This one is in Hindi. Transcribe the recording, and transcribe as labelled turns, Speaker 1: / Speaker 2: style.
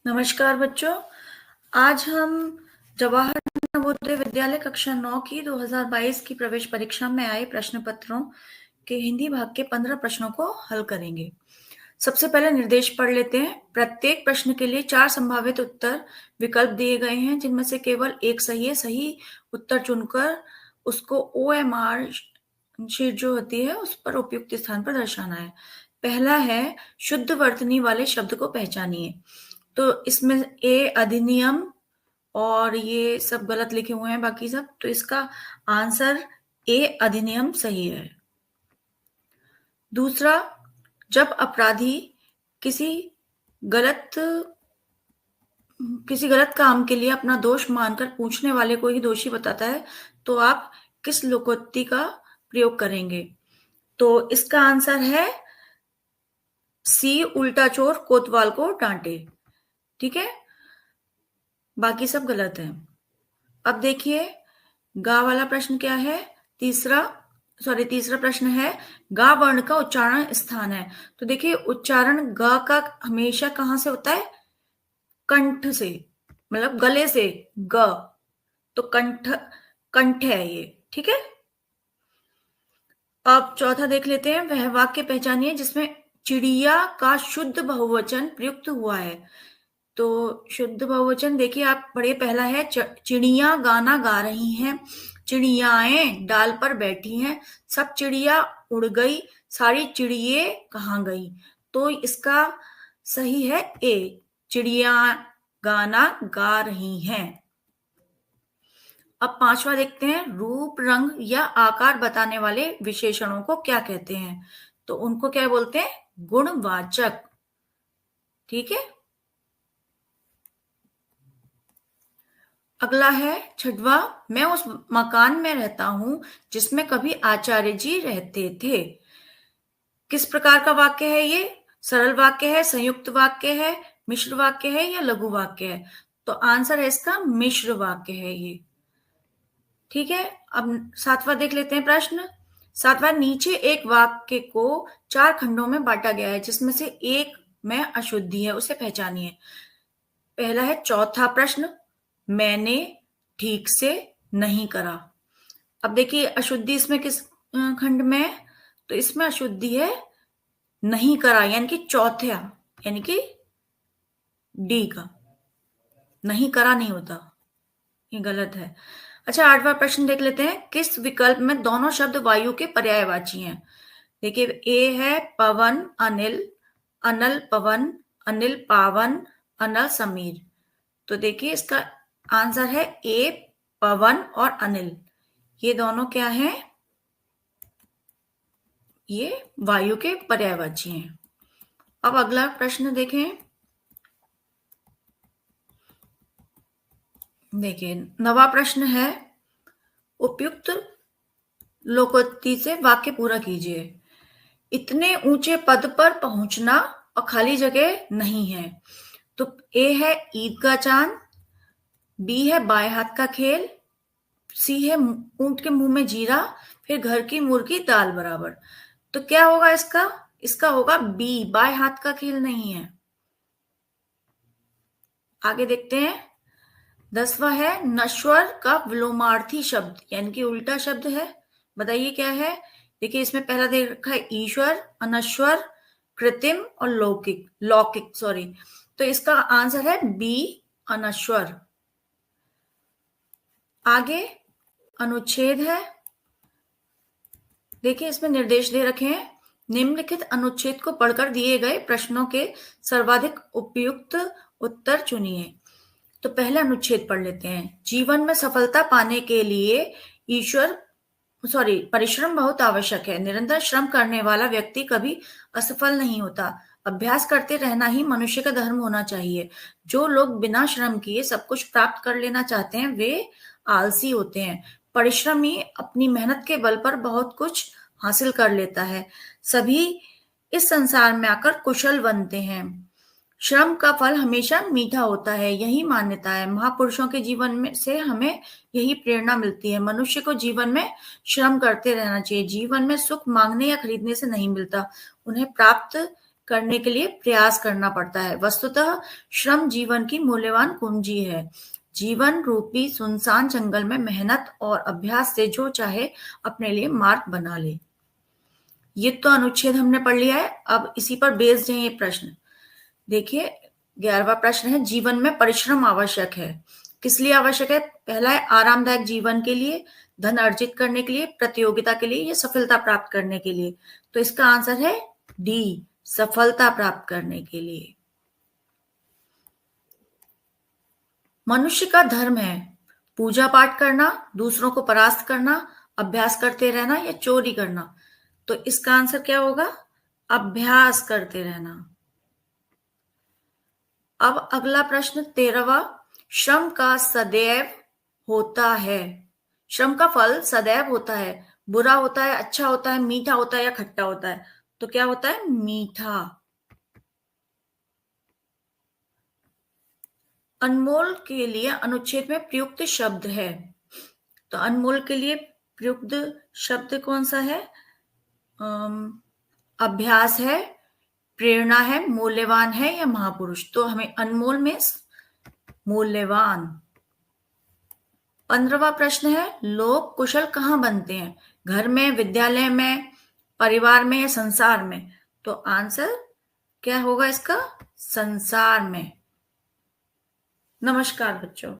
Speaker 1: नमस्कार बच्चों। आज हम जवाहर नवोदय विद्यालय कक्षा 9 की 2022 की प्रवेश परीक्षा में आए प्रश्न पत्रों के हिंदी भाग के 15 प्रश्नों को हल करेंगे। सबसे पहले निर्देश पढ़ लेते हैं। प्रत्येक प्रश्न के लिए 4 संभावित उत्तर विकल्प दिए गए हैं, जिनमें से केवल एक सही है। सही उत्तर चुनकर उसको OMR शीट जो होती है उस पर उपयुक्त स्थान पर दर्शाना है। पहला है शुद्ध वर्तनी वाले शब्द को पहचानिए। तो इसमें ए अधिनियम और ये सब गलत लिखे हुए हैं बाकी सब, तो इसका आंसर ए अधिनियम सही है। दूसरा, जब अपराधी किसी गलत काम के लिए अपना दोष मानकर पूछने वाले को ही दोषी बताता है, तो आप किस लोकोक्ति का प्रयोग करेंगे? तो इसका आंसर है सी, उल्टा चोर कोतवाल को डांटे। ठीक है, बाकी सब गलत है। अब देखिए गा वाला प्रश्न क्या है। तीसरा प्रश्न है गा वर्ण का उच्चारण स्थान है। तो देखिए उच्चारण गा का हमेशा कहां से होता है? कंठ से, मतलब गले से ग, तो कंठ है ये। ठीक है, अब चौथा देख लेते हैं। वह वाक्य पहचानिए जिसमें चिड़िया का शुद्ध बहुवचन प्रयुक्त हुआ है। तो शुद्ध बहुवचन देखिए आप पढ़िए। पहला है चिड़िया गाना गा रही हैं, चिड़ियाएं डाल पर बैठी हैं, सब चिड़िया उड़ गई, सारी चिड़िये कहाँ गई? तो इसका सही है ए, चिड़िया गाना गा रही हैं। अब पांचवा देखते हैं। रूप, रंग या आकार बताने वाले विशेषणों को क्या कहते हैं? तो उनको क्या बोलते हैं? गुणवाचक। ठीक है, अगला है छठवा। मैं उस मकान में रहता हूं जिसमें कभी आचार्य जी रहते थे। किस प्रकार का वाक्य है ये? सरल वाक्य है, संयुक्त वाक्य है, मिश्र वाक्य है या लघु वाक्य है? तो आंसर है इसका मिश्र वाक्य है ये। ठीक है, अब सातवां देख लेते हैं प्रश्न। सातवां, नीचे एक वाक्य को 4 खंडों में बांटा गया है जिसमें से एक में अशुद्धि है, उसे पहचानिए। पहला है चौथा प्रश्न, मैंने ठीक से नहीं करा। अब देखिए अशुद्धि इसमें किस खंड में है? तो इसमें अशुद्धि है नहीं करा, यानी कि चौथा, यानी कि डी का। नहीं करा नहीं होता, ये गलत है। अच्छा, आठवां प्रश्न देख लेते हैं। किस विकल्प में दोनों शब्द वायु के पर्यायवाची हैं? देखिए ए है पवन अनिल, अनल पवन, अनिल पावन, अनल समीर। तो देखिए इसका आंसर है ए, पवन और अनिल। ये दोनों क्या हैं? ये वायु के पर्यायवाची हैं। अब अगला प्रश्न देखें। देखिए नवा प्रश्न है, उपयुक्त लोकोक्ति से वाक्य पूरा कीजिए। इतने ऊंचे पद पर पहुंचना और खाली जगह नहीं है। तो ए है ईद का चांद, बी है बाएं हाथ का खेल, सी है ऊंट के मुंह में जीरा, फिर घर की मुर्गी दाल बराबर। तो क्या होगा इसका? इसका होगा बी, बाएं हाथ का खेल नहीं है। आगे देखते हैं। 10वां है नश्वर का विलोमार्थी शब्द, यानी कि उल्टा शब्द है। बताइए क्या है? देखिए इसमें पहला दे रखा है ईश्वर, अनश्वर, कृत्रिम और लौकिक सॉरी। तो इसका आंसर है बी, अनश्वर। आगे अनुच्छेद है। देखिए इसमें निर्देश दे रखे हैं। निम्नलिखित अनुच्छेद को पढ़कर दिए गए प्रश्नों के सर्वाधिक उपयुक्त उत्तर चुनिए। तो पहला अनुच्छेद पढ़ लेते हैं। जीवन में सफलता पाने के लिए परिश्रम बहुत आवश्यक है। निरंतर श्रम करने वाला व्यक्ति कभी असफल नहीं होता। अभ्यास करते रहना ही मनुष्य का धर्म होना चाहिए। जो लोग बिना श्रम किए सब कुछ प्राप्त कर लेना चाहते हैं वे आलसी होते हैं। परिश्रमी अपनी मेहनत के बल पर बहुत कुछ हासिल कर लेता है। सभी इस संसार में आकर कुशल बनते हैं। श्रम का फल हमेशा मीठा होता है, यही मान्यता है। महापुरुषों के जीवन में से हमें यही प्रेरणा मिलती है। मनुष्य को जीवन में श्रम करते रहना चाहिए। जीवन में सुख मांगने या खरीदने से नहीं मिलता, उन्हें प्राप्त करने के लिए प्रयास करना पड़ता है। वस्तुतः श्रम जीवन की मूल्यवान कुंजी है। जीवन रूपी सुनसान जंगल में मेहनत और अभ्यास से जो चाहे अपने लिए मार्ग बना ले। ये तो अनुच्छेद हमने पढ़ लिया है। अब इसी पर बेस्ड है ये प्रश्न। देखिए 11वां प्रश्न है, जीवन में परिश्रम आवश्यक है। किस लिए आवश्यक है? पहला है आरामदायक जीवन के लिए, धन अर्जित करने के लिए, प्रतियोगिता के लिए या सफलता प्राप्त करने के लिए। तो इसका आंसर है डी, सफलता प्राप्त करने के लिए। मनुष्य का धर्म है पूजा पाठ करना, दूसरों को परास्त करना, अभ्यास करते रहना या चोरी करना। तो इसका आंसर क्या होगा? अभ्यास करते रहना। अब अगला प्रश्न 13वां, श्रम का सदैव होता है। श्रम का फल सदैव होता है, बुरा होता है, अच्छा होता है, मीठा होता है या खट्टा होता है। तो क्या होता है? मीठा। अनमोल के लिए अनुच्छेद में प्रयुक्त शब्द है। तो अनमोल के लिए प्रयुक्त शब्द कौन सा है? अभ्यास है, प्रेरणा है, मूल्यवान है या महापुरुष। तो हमें अनमोल में मूल्यवान। 15वां प्रश्न है, लोग कुशल कहाँ बनते हैं? घर में, विद्यालय में, परिवार में या संसार में। तो आंसर क्या होगा इसका? संसार में। नमस्कार बच्चों।